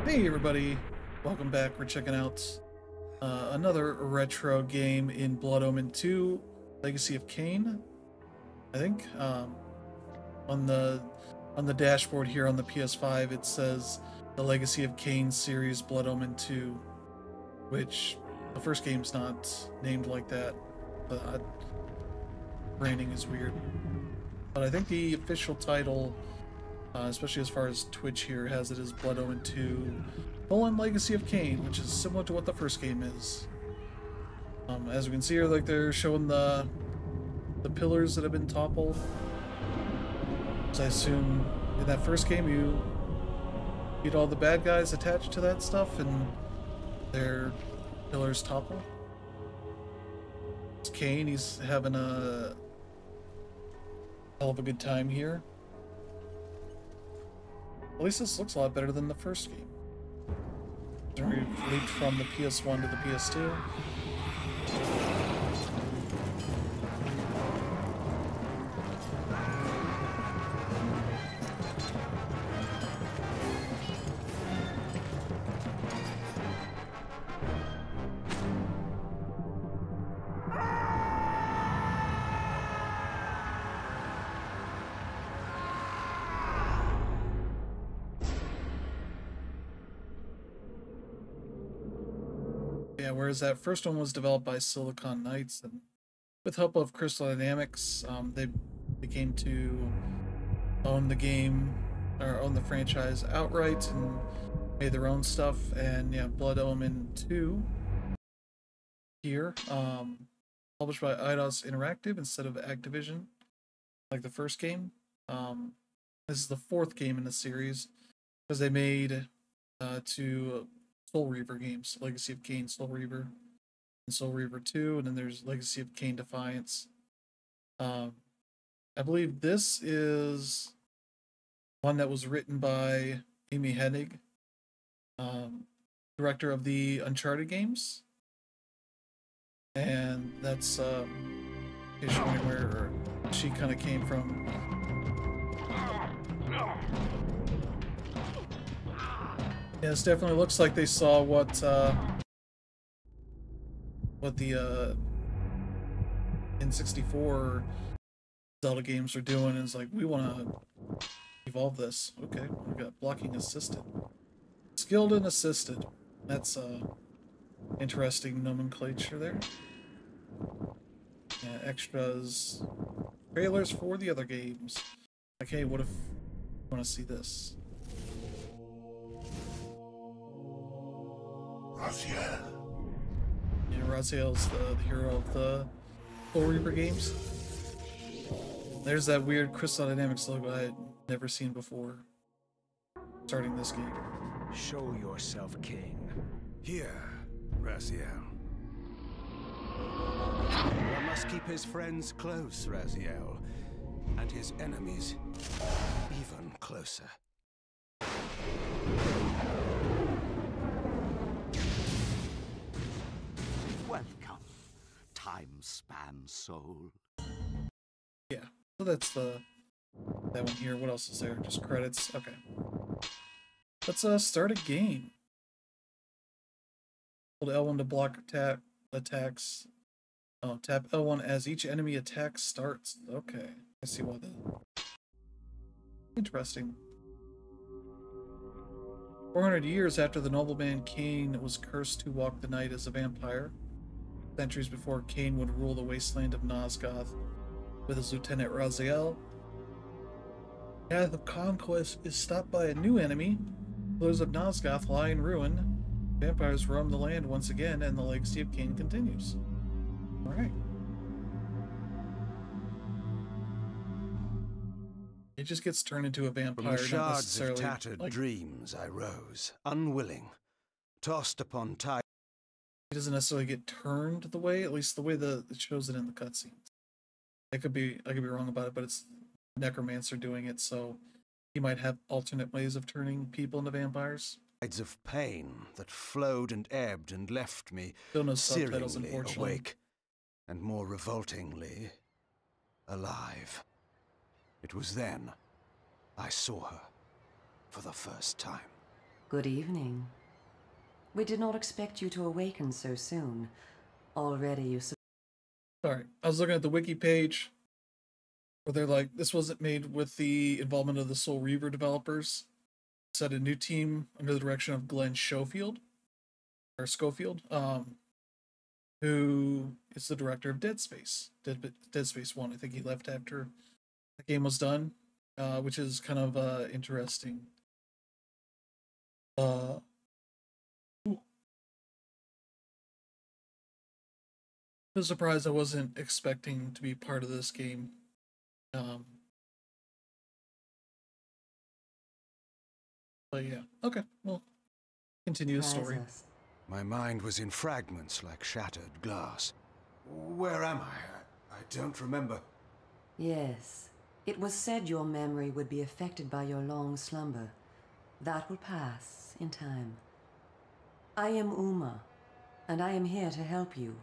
Hey everybody, welcome back. We're checking out another retro game in Blood Omen 2, Legacy of Kain. I think on the dashboard here on the PS5 it says the Legacy of Kain series Blood Omen 2, which the first game's not named like that. But branding is weird. But I think the official title, especially as far as Twitch here, has it as Blood Omen 2 Legacy of Kain, which is similar to what the first game is. As we can see here, like they're showing the pillars that have been toppled. So I assume in that first game you beat all the bad guys attached to that stuff and their pillars topple. It's Kain, he's having a hell of a good time here. At least this looks a lot better than the first game. We've leaped from the PS1 to the PS2. Yeah, whereas that first one was developed by Silicon Knights, and with help of Crystal Dynamics, they came to own the game, or own the franchise outright, and made their own stuff. And yeah, Blood Omen 2 here, published by Eidos Interactive instead of Activision, like the first game. This is the fourth game in the series, because they made two Soul Reaver games, Legacy of Kain, Soul Reaver, and Soul Reaver 2, and then there's Legacy of Kain Defiance. I believe this is one that was written by Amy Hennig, director of the Uncharted games, and that's showing where she kind of came from. Yeah, this definitely looks like they saw what the N64 Zelda games are doing, and it's like, we want to evolve this. Okay, we got blocking assisted, skilled and assisted. That's interesting nomenclature there. Yeah, extras, trailers for the other games. Like, hey, what if you want to see this? Raziel. Yeah, Raziel's the hero of the Soul Reaper games. There's that weird Crystal Dynamics logo I had never seen before starting this game. Show yourself, king. Here, Raziel. One must keep his friends close, Raziel, and his enemies even closer. Welcome, time-span soul. Yeah, so that's that one here. What else is there? Just credits. Okay. Let's start a game. Hold L1 to block attacks. Oh, tap L1 as each enemy attack starts. Okay, I see why that. Interesting. 400 years after the nobleman Kain was cursed to walk the night as a vampire, centuries before Kain would rule the wasteland of Nosgoth with his lieutenant Raziel, the path of conquest is stopped by a new enemy. Pillars of Nosgoth lie in ruin. Vampires roam the land once again, and the legacy of Kain continues. Alright. It just gets turned into a vampire. From Not shards of necessarily tattered dreams I rose, unwilling, tossed upon tide. He doesn't necessarily get turned the way, at least the way it shows it in the cutscenes. I could be wrong about it, but it's Necromancer doing it, so he might have alternate ways of turning people into vampires. Tides of pain that flowed and ebbed and left me Still no subtitles, searingly unfortunately. awake, and more revoltingly alive. It was then I saw her for the first time. Good evening. We did not expect you to awaken so soon. Already you... Sorry, I was looking at the wiki page where they're like, this wasn't made with the involvement of the Soul Reaver developers. It said a new team under the direction of Glenn Schofield, who is the director of Dead Space. Dead Space 1. I think he left after the game was done, which is kind of interesting. I'm surprised I wasn't expecting to be part of this game. But yeah, okay, well, continue the story. My mind was in fragments like shattered glass. Where am I? I don't remember. Yes. It was said your memory would be affected by your long slumber. That will pass in time. I am Uma, and I am here to help you.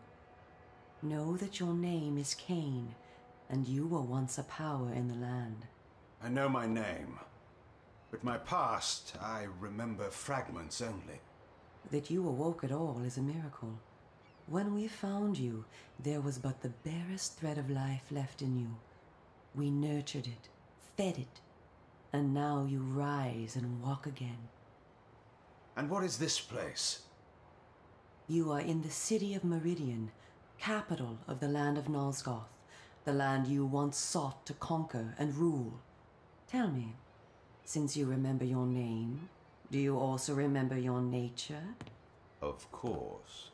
Know that your name is Kain, and you were once a power in the land. I know my name, but my past, I remember fragments only. That you awoke at all is a miracle. When we found you, there was but the barest thread of life left in you. We nurtured it, fed it, and now you rise and walk again. And what is this place? You are in the city of Meridian, capital of the land of Nosgoth, the land you once sought to conquer and rule. Tell me, since you remember your name, do you also remember your nature? Of course.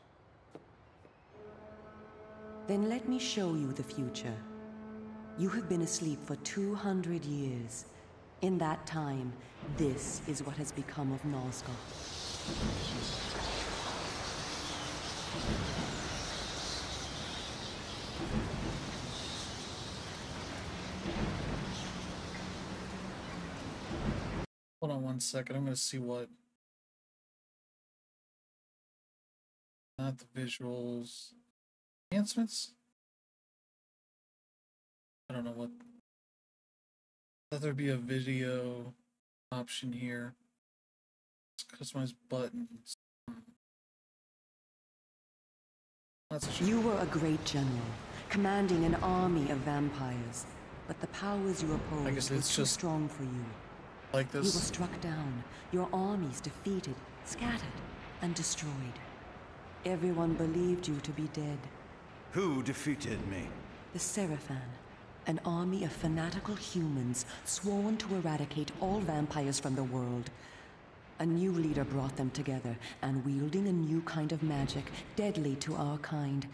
Then let me show you the future. You have been asleep for 200 years. In that time, this is what has become of Nosgoth. Hold on one second. I'm going to see what... Not the visuals. Enhancements? I don't know what... I thought there'd be a video option here. Customize buttons. That's a shame. You were a great general, commanding an army of vampires. But the powers you I guess opposed were it's too just strong for you. like You were this. struck down, your armies defeated, scattered, and destroyed. Everyone believed you to be dead. Who defeated me? The Seraphan, an army of fanatical humans sworn to eradicate all vampires from the world. A new leader brought them together, and wielding a new kind of magic, deadly to our kind,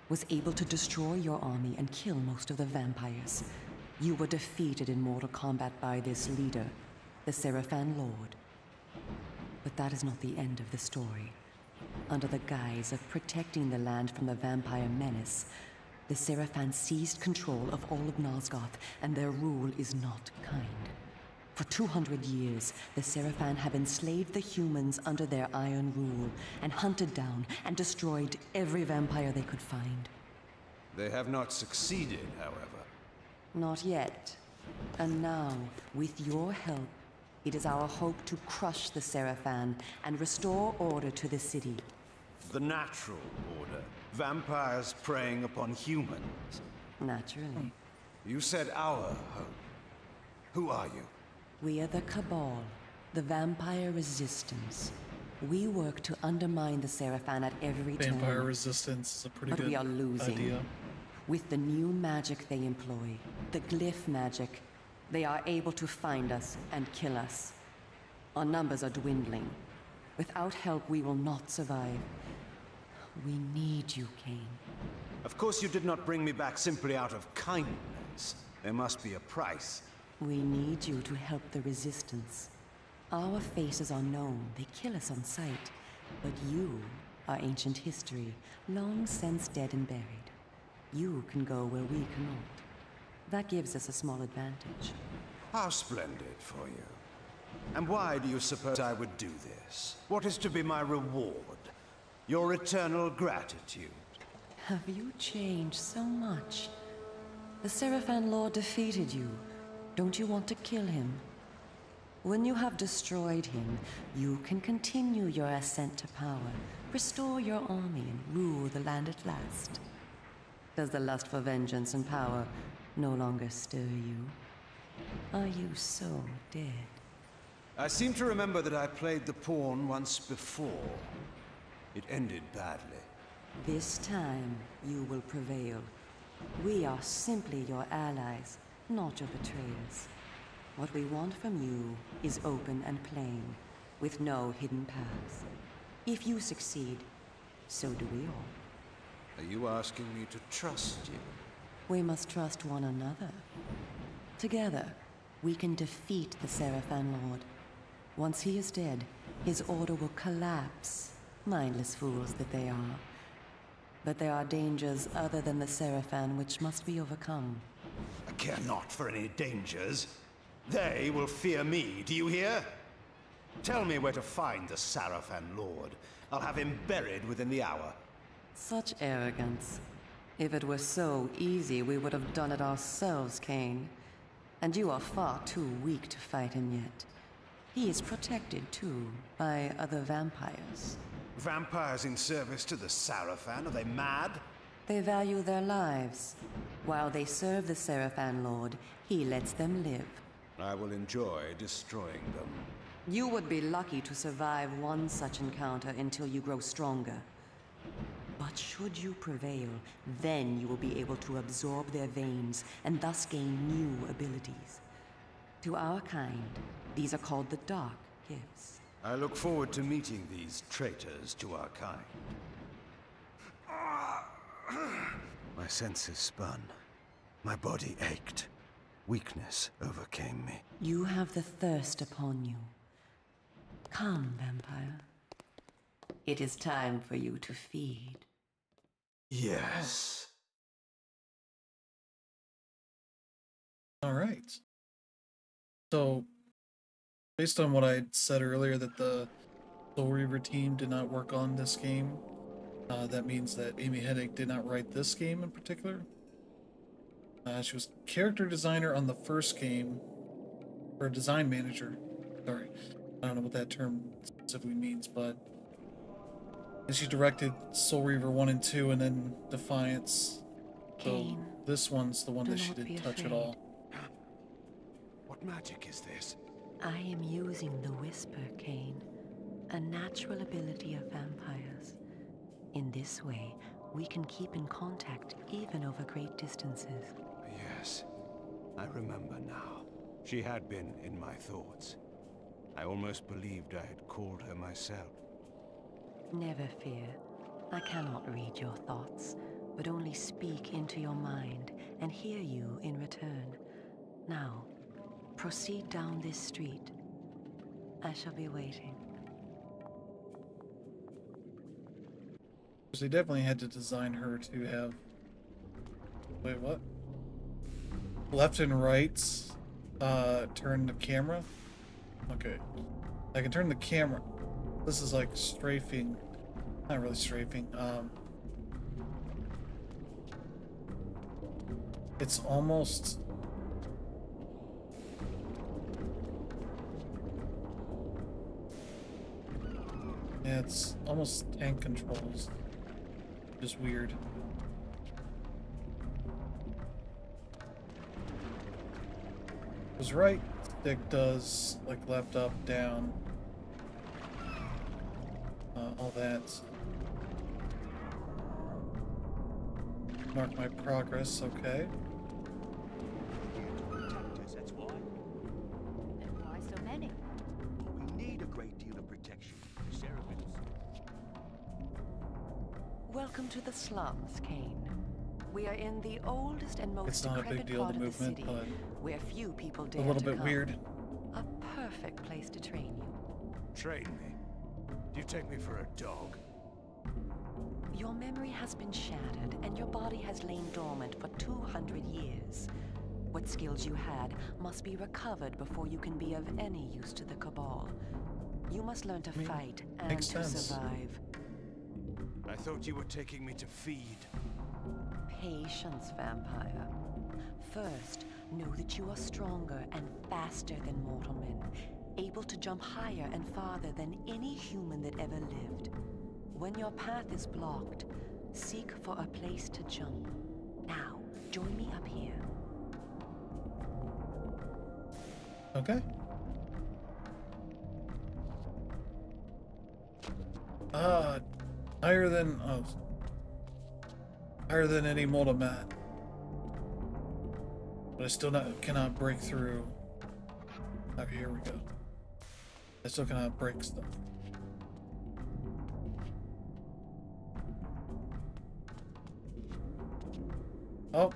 was able to destroy your army and kill most of the vampires. You were defeated in mortal combat by this leader, the Seraphan Lord. But that is not the end of the story. Under the guise of protecting the land from the vampire menace, the Seraphan seized control of all of Nosgoth, and their rule is not kind. For 200 years, the Seraphan have enslaved the humans under their iron rule, and hunted down and destroyed every vampire they could find. They have not succeeded, however. Not yet. And now, with your help, it is our hope to crush the Seraphan and restore order to the city. The natural order. Vampires preying upon humans. Naturally. You said our hope. Who are you? We are the Cabal, the vampire resistance. We work to undermine the Seraphan at every turn. Vampire resistance is a pretty But good we are losing. idea. With the new magic they employ, the glyph magic, they are able to find us and kill us. Our numbers are dwindling. Without help, we will not survive. We need you, Kain. Of course you did not bring me back simply out of kindness. There must be a price. We need you to help the Resistance. Our faces are known, they kill us on sight. But you are ancient history, long since dead and buried. You can go where we cannot. That gives us a small advantage. How splendid for you. And why do you suppose I would do this? What is to be my reward? Your eternal gratitude? Have you changed so much? The Seraphan Lord defeated you. Don't you want to kill him? When you have destroyed him, you can continue your ascent to power, restore your army, and rule the land at last. Does the lust for vengeance and power no longer stir you? Are you so dead? I seem to remember that I played the pawn once before. It ended badly. This time, you will prevail. We are simply your allies, not your betrayers. What we want from you is open and plain, with no hidden paths. If you succeed, so do we all. Are you asking me to trust you? We must trust one another. Together, we can defeat the Seraphan Lord. Once he is dead, his order will collapse. Mindless fools that they are. But there are dangers other than the Seraphan which must be overcome. I care not for any dangers. They will fear me, do you hear? Tell me where to find the Seraphan Lord. I'll have him buried within the hour. Such arrogance. If it were so easy, we would have done it ourselves, Kain. And you are far too weak to fight him yet. He is protected, too, by other vampires. Vampires in service to the Seraphan? Are they mad? They value their lives. While they serve the Seraphan Lord, he lets them live. I will enjoy destroying them. You would be lucky to survive one such encounter until you grow stronger. But should you prevail, then you will be able to absorb their veins and thus gain new abilities. To our kind, these are called the Dark Gifts. I look forward to meeting these traitors to our kind. My senses spun. My body ached. Weakness overcame me. You have the thirst upon you. Come, vampire. It is time for you to feed. Yes. All right. So, based on what I said earlier, that the Soul Reaver team did not work on this game, that means that Amy Hennig did not write this game in particular. She was character designer on the first game, or design manager. Sorry, I don't know what that term specifically means, but and she directed Soul Reaver 1 and 2, and then Defiance. So Kain, this one's the one that she not be didn't touch at afraid. all. What magic is this? I am using the Whisper, Kain, a natural ability of vampires. In this way, we can keep in contact even over great distances. Yes, I remember now. She had been in my thoughts. I almost believed I had called her myself. Never fear. I cannot read your thoughts, but only speak into your mind and hear you in return. Now, proceed down this street. I shall be waiting. They definitely had to design her to have... Wait, what? Left and right, turn the camera? Okay. I can turn the camera. This is like strafing. Not really strafing. It's almost... Yeah, it's almost tank controls. Just weird. Because right stick does like left, up, down, all that. Mark my progress, okay. That's why. And why so many? We need a great deal of protection. The Seraphins. Welcome to the slums, Kain. We are in the oldest and most It's not a big decrepit deal, part the of the movement, city, but where few people a dare little to bit come. weird. A perfect place to train you. Train me? Do you take me for a dog? Your memory has been shattered, and your body has lain dormant for 200 years. What skills you had must be recovered before you can be of any use to the Cabal. You must learn to fight and makes to sense. survive. I thought you were taking me to feed. Patience, vampire. First, know that you are stronger and faster than mortal men. able to jump higher and farther than any human that ever lived. When your path is blocked, seek for a place to jump. Now, join me up here. Okay. Higher than higher than any mortal man. But I still cannot break through. Okay, here we go. I still cannot break stuff. Oh.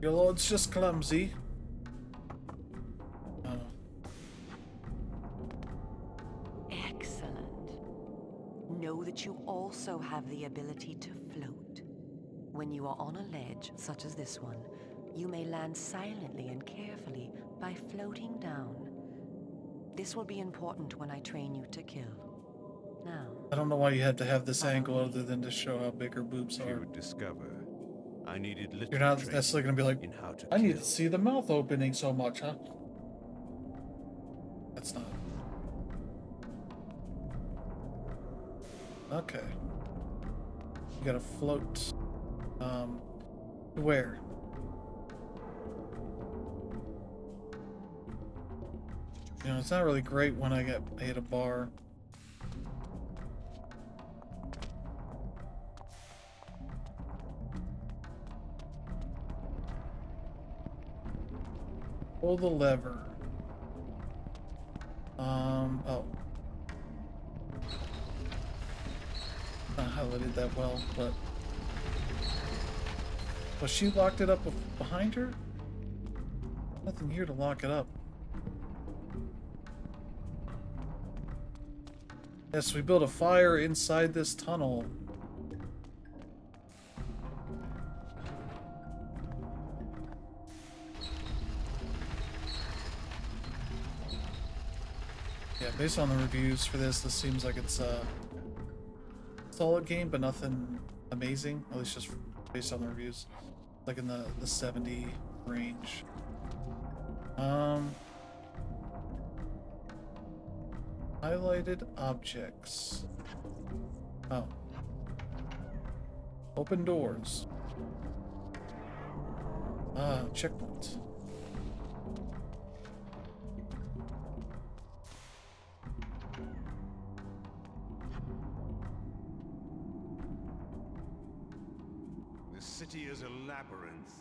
Your lord's just clumsy. Excellent. Know that you also have the ability to float. When you are on a ledge, such as this one, you may land silently and carefully by floating down. This will be important when I train you to kill. Now, I don't know why you have to have this angle other than to show how big her boobs You are. would discover I needed little You're not training necessarily going to be like, in how to I need kill. to see the mouth opening so much, huh? That's not. Okay. You gotta float. Where? You know, it's not really great when I hit a bar. Pull the lever. Oh. Not highlighted that well, but... Was she locked it up behind her? Nothing here to lock it up. Yes, we built a fire inside this tunnel. Yeah, based on the reviews for this seems like it's a solid game, but nothing amazing. At least just based on the reviews. Like in the 70 range. Highlighted objects. Oh. Open doors. Checkpoint. The city is a labyrinth.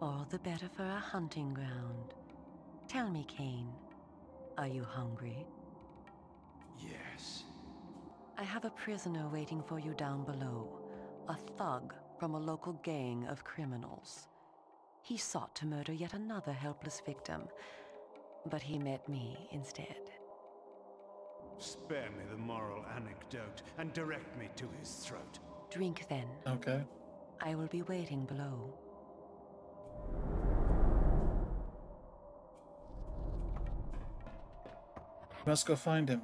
all the better for a hunting ground. Tell me, Kain, are you hungry? Yes. I have a prisoner waiting for you down below. A thug from a local gang of criminals. He sought to murder yet another helpless victim, but he met me instead. Spare me the moral anecdote and direct me to his throat. Drink then. Okay. I will be waiting below. Must go find him.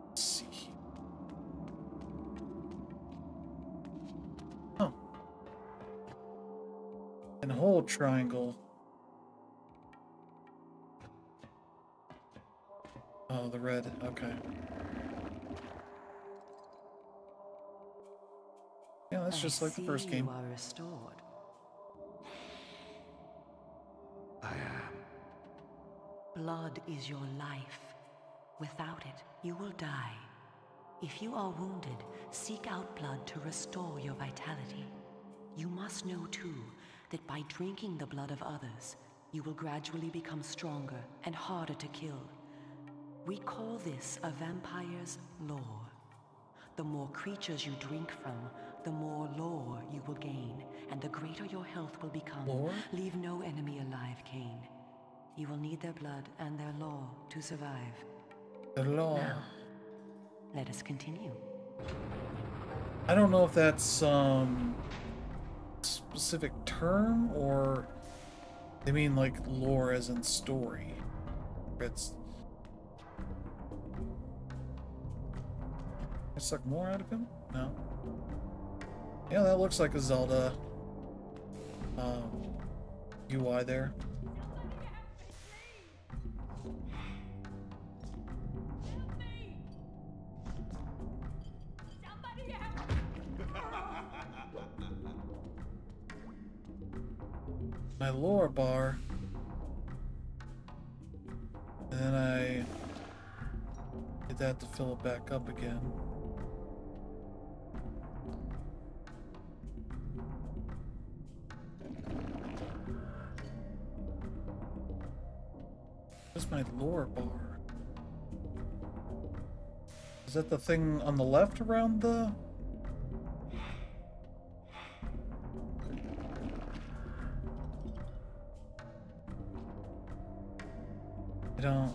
Let's see. Oh. And whole triangle. Oh, the red. Okay. Yeah, that's just like the first game. You are restored. I am. Blood is your life. Without it, you will die. If you are wounded, seek out blood to restore your vitality. You must know, too, that by drinking the blood of others, you will gradually become stronger and harder to kill. We call this a vampire's lore. The more creatures you drink from, the more lore you will gain, and the greater your health will become. Lore? Leave no enemy alive, Kain. You will need their blood and their lore to survive. The law. Now, let us continue. I don't know if that's some specific term or they mean like lore as in story. It's I suck more out of him? No. Yeah, that looks like a Zelda UI there. My lore bar. And then I did that to fill it back up again. Where's my lore bar? Is that the thing on the left around the... I don't...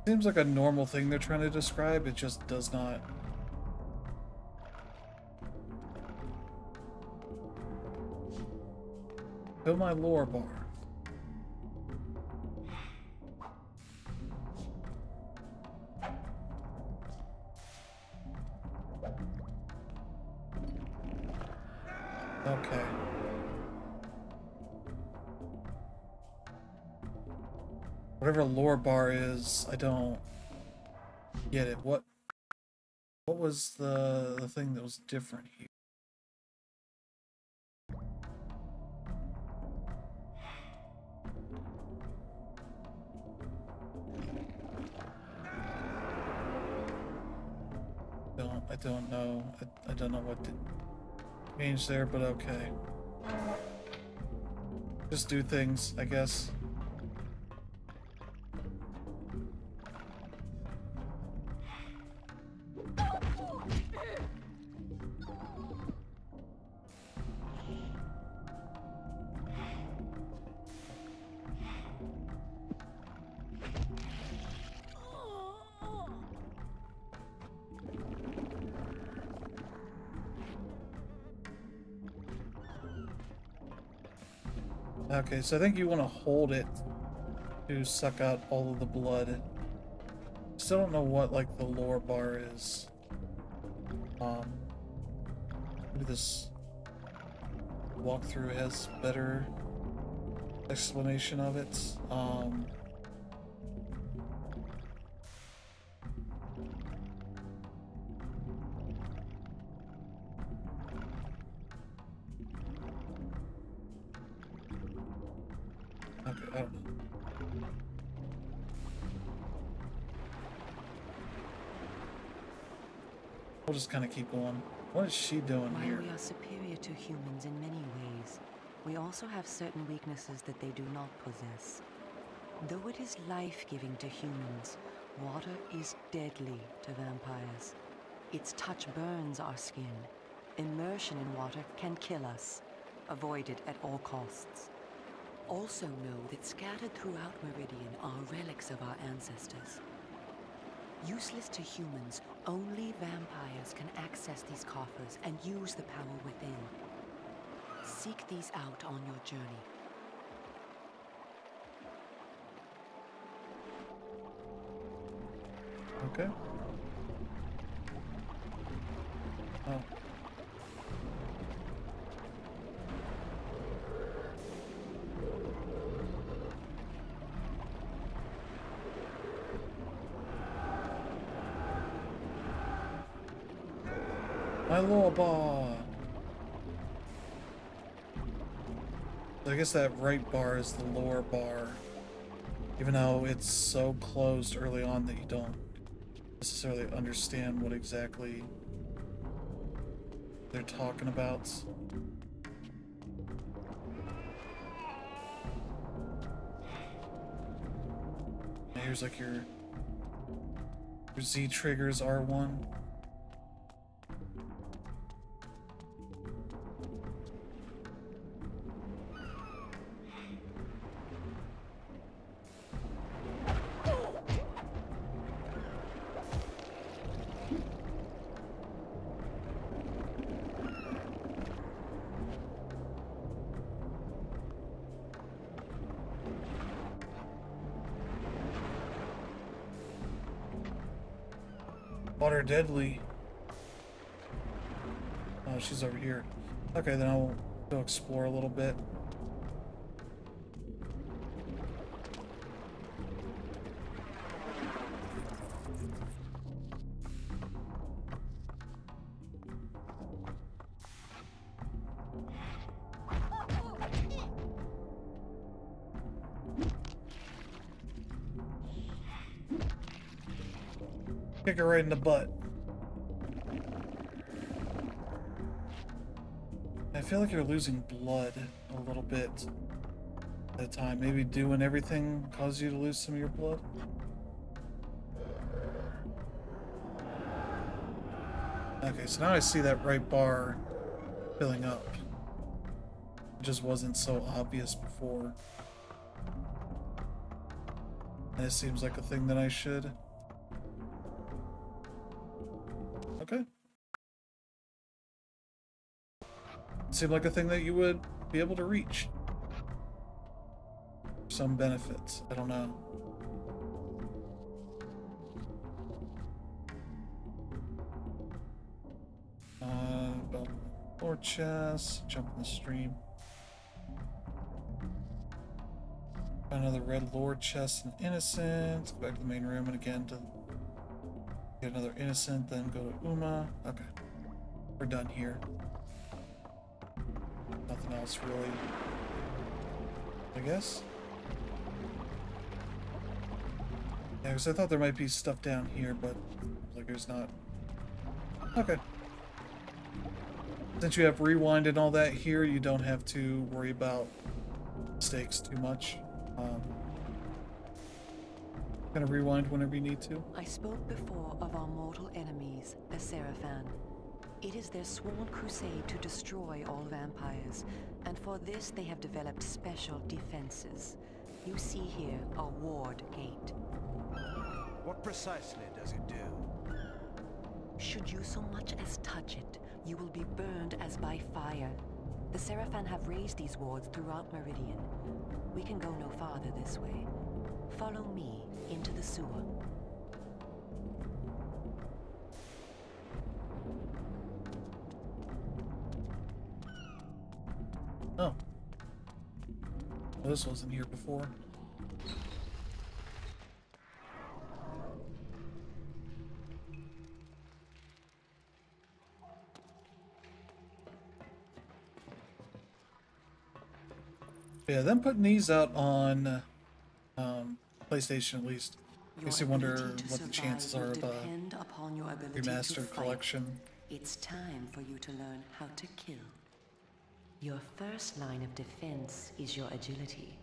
Seems like a normal thing they're trying to describe, it just does not. Fill my lore bar. Okay. Whatever lore bar is, I don't get it. What was the thing that was different here? I don't know. I don't know what to change there, but okay. Just do things, I guess. Okay, so I think you want to hold it to suck out all of the blood. Still don't know what, like, the lore bar is. Maybe this walkthrough has better explanation of it. Okay, I don't know. We'll just kind of keep going. What is she doing While here? we are superior to humans in many ways, we also have certain weaknesses that they do not possess. Though it is life-giving to humans, water is deadly to vampires. Its touch burns our skin. Immersion in water can kill us. Avoid it at all costs. Also know that scattered throughout Meridian are relics of our ancestors. Useless to humans, only vampires can access these coffers and use the power within. Seek these out on your journey. Okay. Oh. My lore bar. So I guess that right bar is the lower bar. Even though it's so closed early on that you don't necessarily understand what exactly they're talking about. And here's like your Z triggers R1. Water deadly. Oh, she's over here. Okay, then I'll go explore a little bit. Kick her right in the butt. I feel like you're losing blood a little bit at a time. Maybe doing everything causes you to lose some of your blood. Okay, so now I see that right bar filling up. It just wasn't so obvious before. And it seems like a thing that I should. Okay. Seemed like a thing that you would be able to reach. Some benefits. I don't know. Lore chest. Jump in the stream. Find another red lore chest and innocent. Go back to the main room and again to get another innocent, then go to Uma. Okay. We're done here. Nothing else really, I guess. Yeah, because I thought there might be stuff down here, but like there's not. Okay. Since you have rewind and all that here, you don't have to worry about mistakes too much. Gonna rewind whenever you need to. I spoke before of our mortal enemies, the Seraphan. It is their sworn crusade to destroy all vampires, and for this they have developed special defenses. You see here a ward gate. What precisely does it do? Should you so much as touch it, you will be burned as by fire. The Seraphan have raised these wards throughout Meridian. We can go no farther this way. Follow me into the sewer. Oh. Well, this wasn't here before. Yeah, them putting these out on PlayStation at least. Makes you wonder what the chances are of a remastered collection. It's time for you to learn how to kill. Your first line of defense is your agility.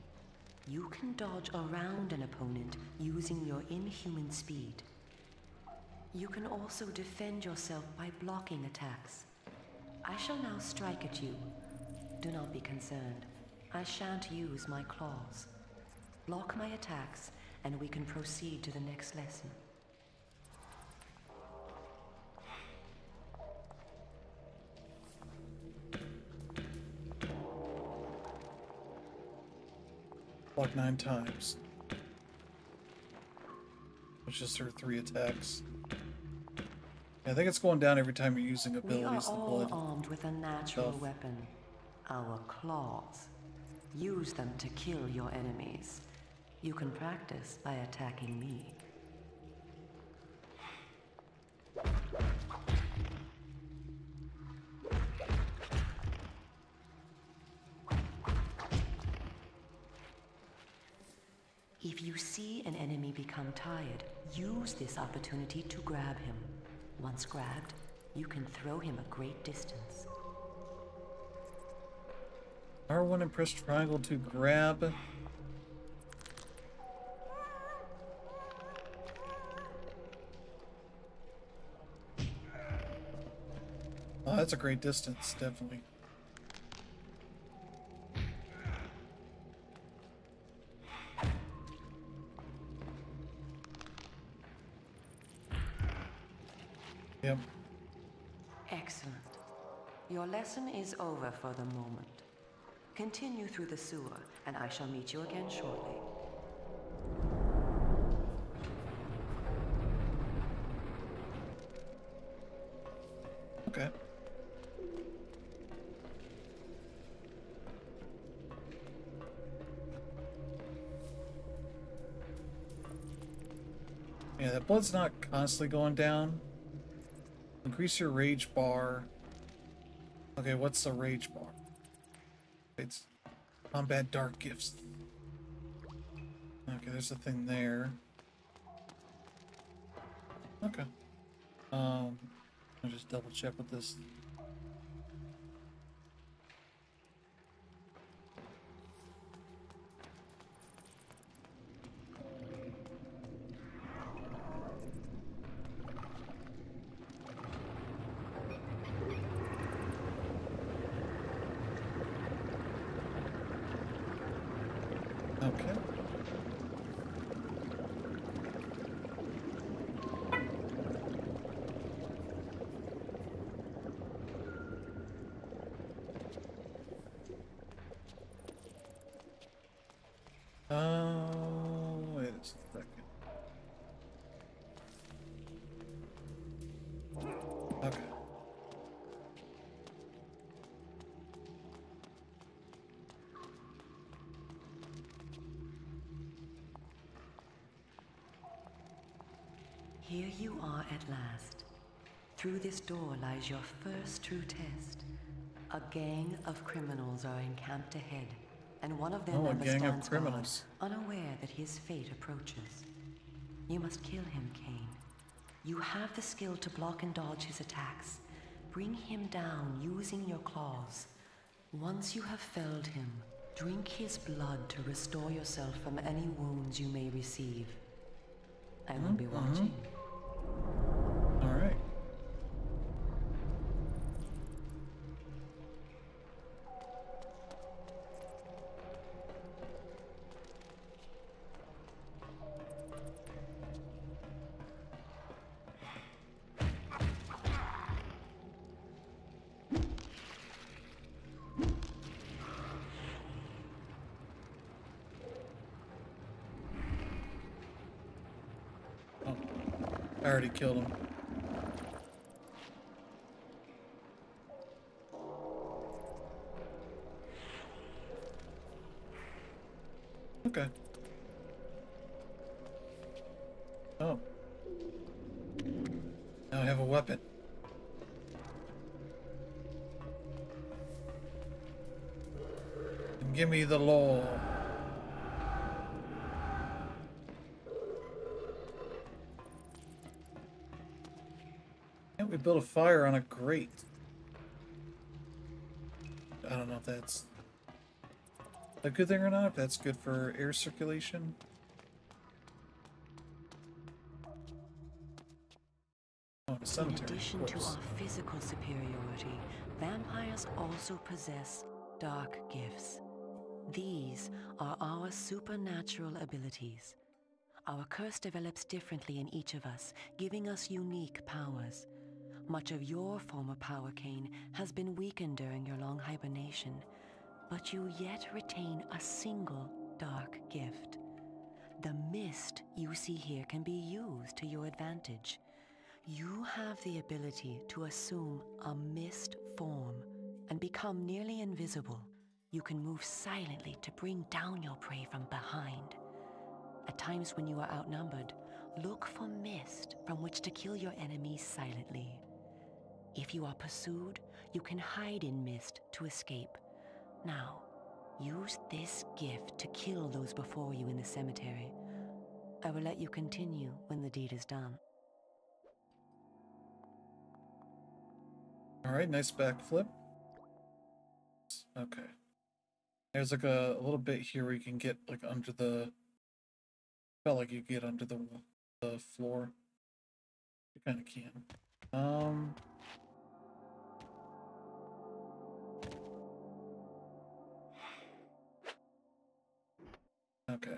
You can dodge around an opponent using your inhuman speed. You can also defend yourself by blocking attacks. I shall now strike at you. Do not be concerned. I shan't use my claws. Block my attacks, and we can proceed to the next lesson. Block 9 times. Which is her 3 attacks. Yeah, I think it's going down every time you're using abilities. We are all armed with a natural weapon. Our claws. Use them to kill your enemies. You can practice by attacking me. If you see an enemy become tired, use this opportunity to grab him. Once grabbed, you can throw him a great distance. R1 and press triangle to grab. Oh, that's a great distance, definitely. Yep. Excellent. Your lesson is over for the moment. Continue through the sewer, and I shall meet you again shortly. Okay. Yeah, that blood's not constantly going down. Increase your rage bar. Okay, what's the rage bar? It's combat dark gifts. Okay, there's a thing there. Okay. I'll just double check with this. Okay. Wait a second. Okay. Here you are at last. Through this door lies your first true test. A gang of criminals are encamped ahead, and one of their members stands guard, unaware that his fate approaches. You must kill him, Kain. You have the skill to block and dodge his attacks. Bring him down using your claws. Once you have felled him, drink his blood to restore yourself from any wounds you may receive. I will be watching. All right. Oh, I already killed him. Okay. Oh. Now I have a weapon. And give me the law. Can't we build a fire on a grate? I don't know if that's a good thing or not, if that's good for air circulation. Oh, a cemetery. In addition to our physical superiority, vampires also possess dark gifts. These are our supernatural abilities. Our curse develops differently in each of us, giving us unique powers. Much of your former power, Kain, has been weakened during your long hibernation, but you yet retain a single dark gift. The mist you see here can be used to your advantage. You have the ability to assume a mist form and become nearly invisible. You can move silently to bring down your prey from behind. At times when you are outnumbered, look for mist from which to kill your enemies silently. If you are pursued, you can hide in mist to escape. Now, use this gift to kill those before you in the cemetery. I will let you continue when the deed is done. All right, nice backflip. Okay. There's like a little bit here where you can get like under the. Felt like you get under the floor. You kind of can. Okay.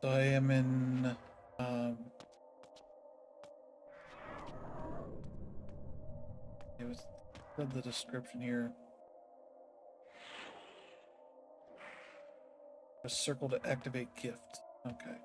So I am in. It was read the description here. A circle to activate gift. Okay.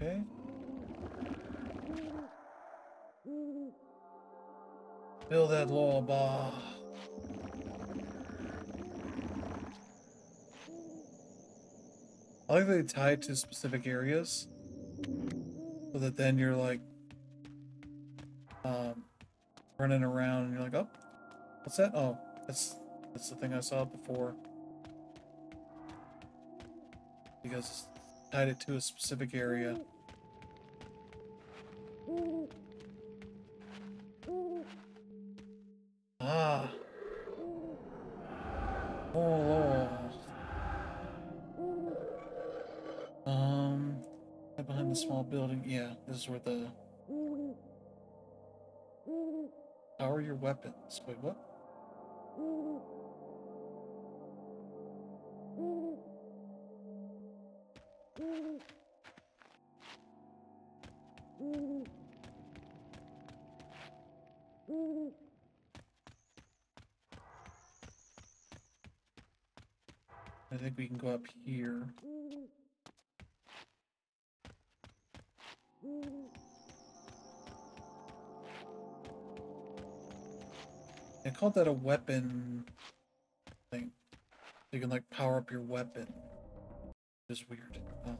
Okay. Build that lullaby. I like that they tie it to specific areas, so that then you're like, running around and you're like, oh, what's that? Oh, that's the thing I saw before. Because it's tied it to a specific area. Ah. Oh. Right behind the small building. Yeah, this is where the power your weapons. Wait, what? I think we can go up here. I called that a weapon thing. You can like power up your weapon. Which is weird. Oh.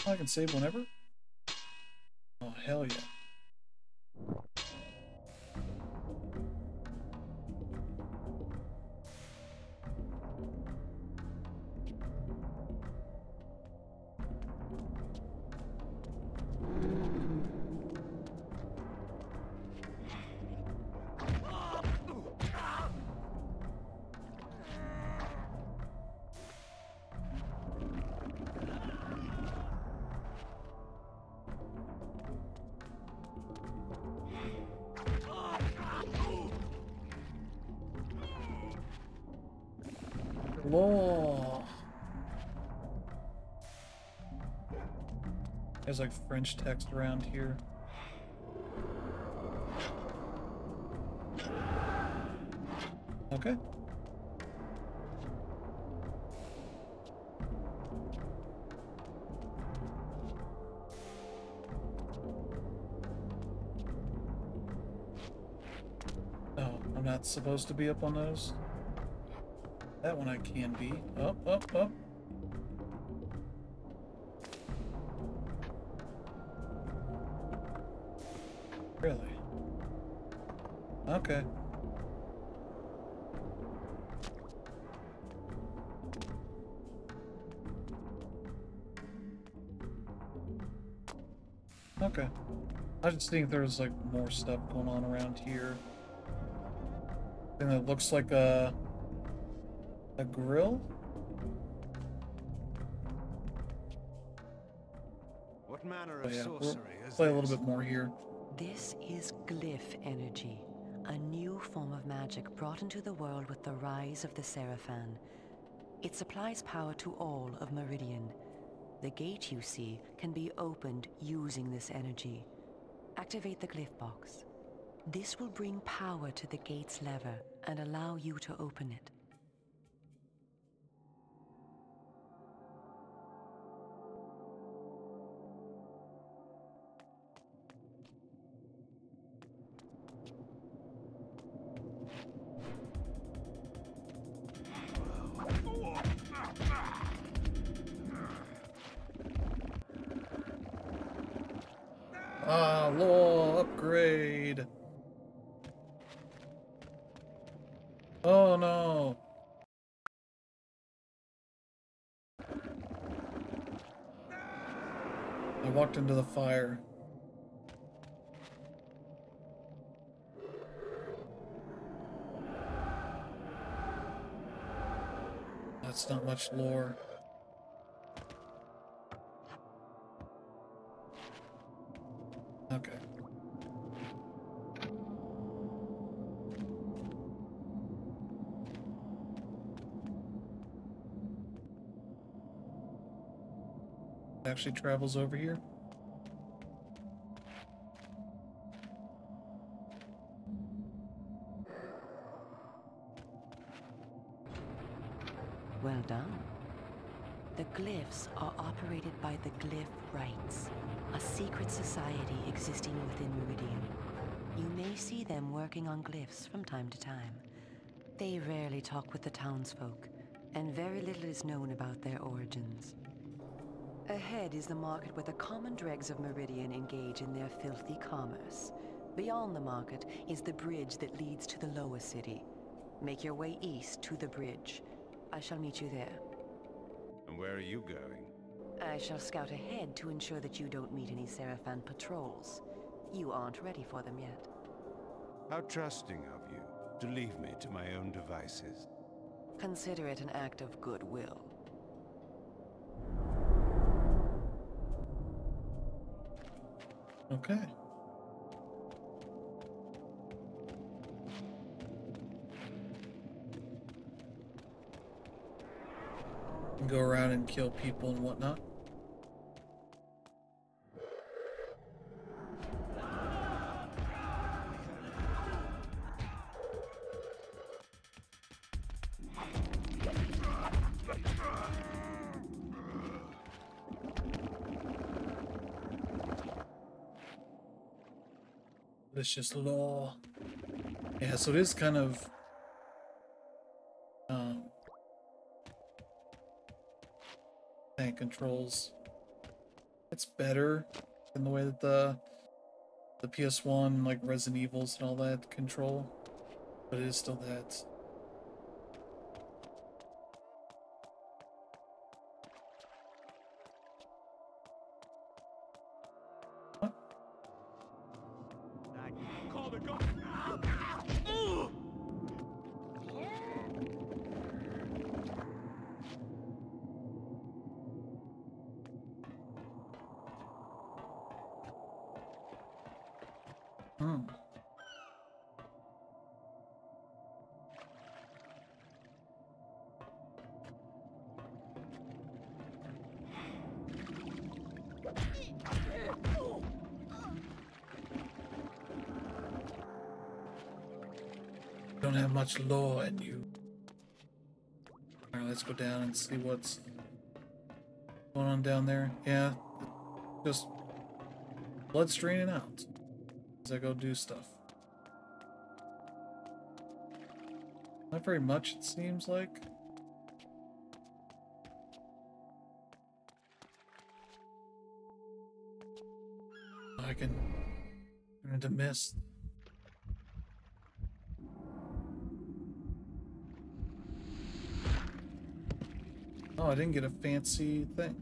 I can save whenever? Oh, hell yeah. Law. There's like French text around here. Okay. Oh, I'm not supposed to be up on those? That one I can be. Up, up, up. Really? Okay. Okay. I just think there's like more stuff going on around here. And it looks like a grill? What manner Oh of yeah, sorcery we'll is play a this? little bit more here. This is glyph energy, a new form of magic brought into the world with the rise of the Seraphan. It supplies power to all of Meridian. The gate you see can be opened using this energy. Activate the glyph box. This will bring power to the gate's lever and allow you to open it. Ah, law upgrade. Oh no. I walked into the fire. That's not much lore. Okay. Actually travels over here. Well done. The glyphs are operated by the Glyph Rights, a secret society existing within Meridian. You may see them working on glyphs from time to time. They rarely talk with the townsfolk, and very little is known about their origins. Ahead is the market where the common dregs of Meridian engage in their filthy commerce. Beyond the market is the bridge that leads to the lower city. Make your way east to the bridge. I shall meet you there. And where are you going? I shall scout ahead to ensure that you don't meet any Seraphan patrols. You aren't ready for them yet. How trusting of you to leave me to my own devices. Consider it an act of goodwill. Okay. Go around and kill people and whatnot. It's just law. Yeah, so it is kind of tank controls. It's better than the way that the PS1, like Resident Evils and all that control, but it is still that. What? Call the guard. Hmm. Don't have much law in you. Alright, let's go down and see what's going on down there. Yeah, just blood's draining out as I go do stuff. Not very much, it seems like. I can turn into mist. Oh, I didn't get a fancy thing.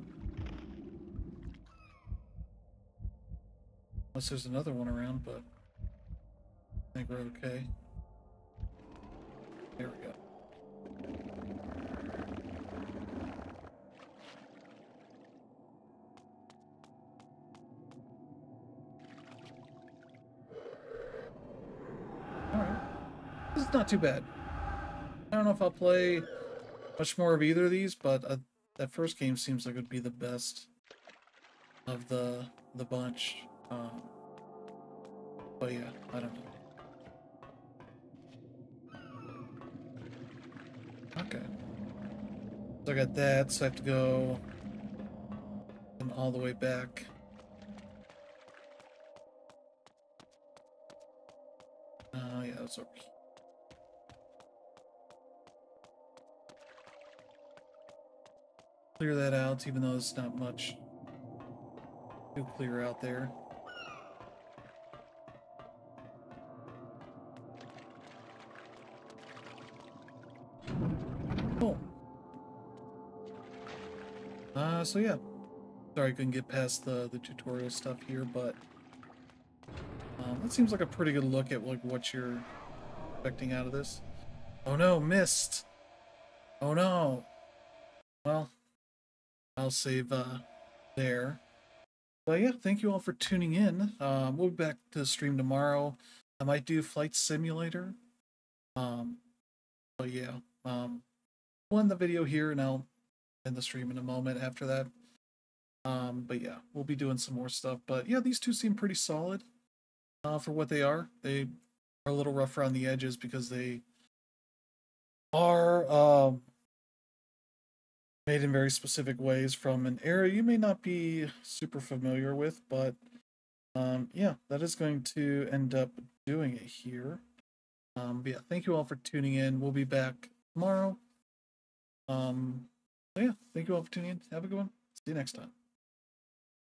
Unless there's another one around, but I think we're okay. There we go. Alright. This is not too bad. I don't know if I'll play much more of either of these, but that first game seems like it would be the best of the bunch. But yeah, I don't know. Okay. So I got that, so I have to go and all the way back. Yeah, that's over here. Clear that out, even though there's not much to clear out there. Oh. So yeah. Sorry I couldn't get past the tutorial stuff here, but that seems like a pretty good look at like what you're expecting out of this. Oh no, missed! Oh no! Well, I'll save there. But yeah, thank you all for tuning in. We'll be back to the stream tomorrow. I might do Flight Simulator. But yeah, we'll end the video here and I'll end the stream in a moment after that. But yeah, we'll be doing some more stuff. But yeah, these two seem pretty solid for what they are. They are a little rough around the edges because they are made in very specific ways from an era you may not be super familiar with, but yeah, that is going to end up doing it here. But yeah, thank you all for tuning in. We'll be back tomorrow. So yeah, thank you all for tuning in. Have a good one. See you next time.